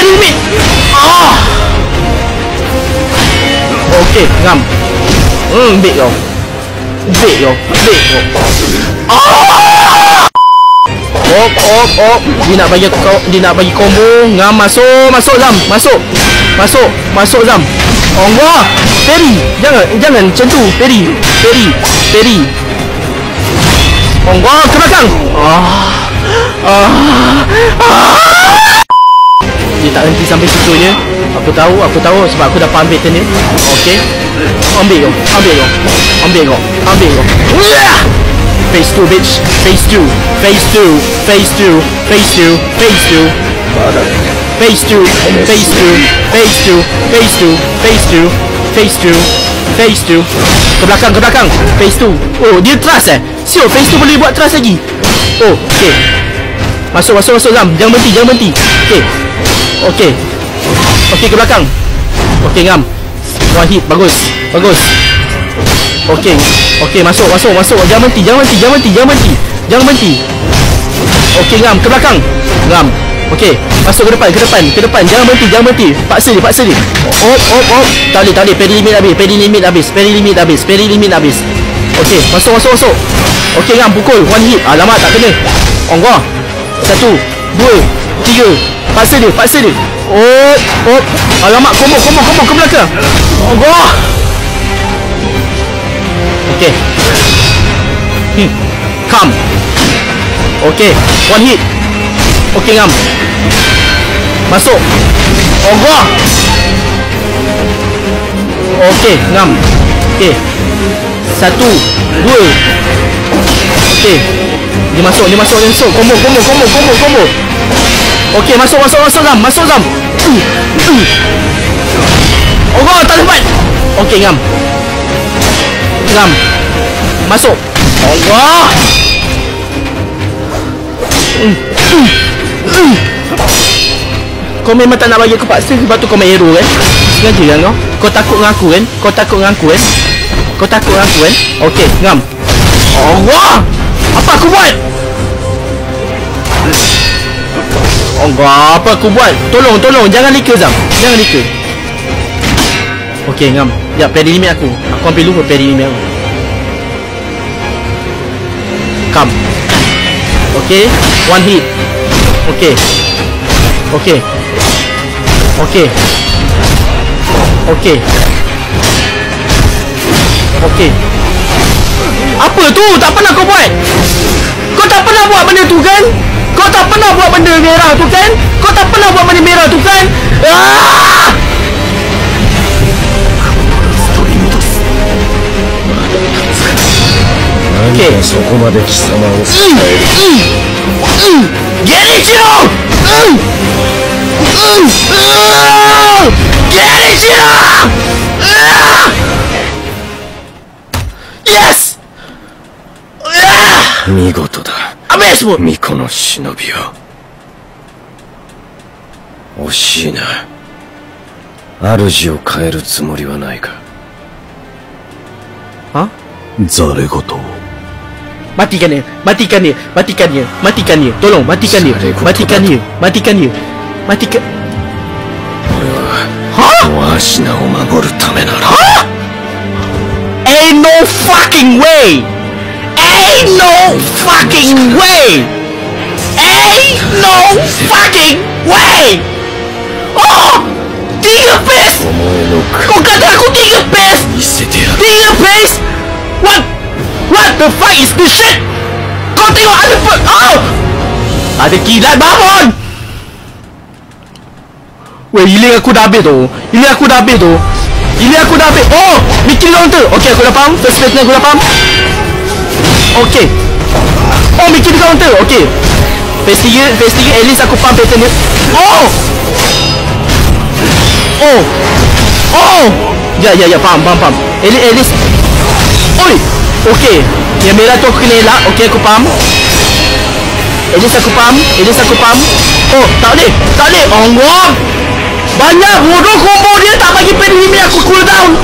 Peri limit. Okey, ngam. Big kau. Dia nak bagi combo. Ngam masuk Zam. Masuk Zam. Allah. Peri. Jangan macam tu. Peri. Allah, ke belakang. Dia tak henti sampai situ je. Aku tahu sebab aku dah ambil turn dia. Okey. Ambil kau. Phase 2 bitch. Phase 2. Ke belakang. Phase 2. Oh, dia trust Siap, phase 2 boleh buat trust lagi. Oh, okey. Masuk Zam. Jangan berhenti. Okey, ke belakang. Okey, ngam. One hit, bagus. Okey, masuk. Jangan berhenti. Okey, ngam, ke belakang. Ngam. Okey, masuk ke depan. Jangan berhenti. Paksa dia. Oh. Tak boleh. Peri limit habis. Okey, masuk. Okey, ngam, pukul. One hit. Alamak, tak kena. Allah. 1, 2, 3. Paksa dia. Oh. Alamak, combo ke belakang. Allah. Okey. Come. Okey, one hit. Okey, ngam. Masuk. Allah. Okey, ngam. Okey. 1, 2. Okey. Dia masuk. Combo. Okey, masuk Zam. Allah, tak dapat. Okey, ngam. Masuk. Allah. Kau memang tak nak bagi aku paksa, sebab tu kau main hero sengaja kan kau takut dengan aku kan. Okey, ngam. Allah, apa aku buat? Allah, apa aku buat? Tolong, jangan lika Zam. Okey, ngam. Ya, peri limit aku ambil lupa peri limit aku. Come. Okey, one hit. Okey. Apa tu? Tak pernah kau buat. Kau tak pernah buat benda tu kan? Kau tak pernah buat benda merah tu kan? Okay. Get it, you! Get it, you! Yes! 見事だ。Habis pun! 巫女の忍びよ。惜しいな。主を変えるつもりはないか。は？ざれ言を。Matikan dia. Tolong, matikan dia.俺は、わしなを守るためなら。Ain't no fucking way! Oh! 3 pace! Kau kata aku 3 pace! 3 pace! What the fuck is this shit? Kau tengok ada ada kilat, bangun! Weh, healing aku dah habis tu. Oh! Mikir counter. Okay, aku dah faham. First phase ni aku dah faham. Okay. Oh, mikir counter. Okay. Phase 3, at least aku faham pattern dia. Ya, faham. At least. Oi! Okay. Yang merah tu aku kena elak. Okay, aku faham. At least aku faham. Oh, tak boleh. Allah! Banyak bodoh combo dia, tak bagi pen limit aku cooldown.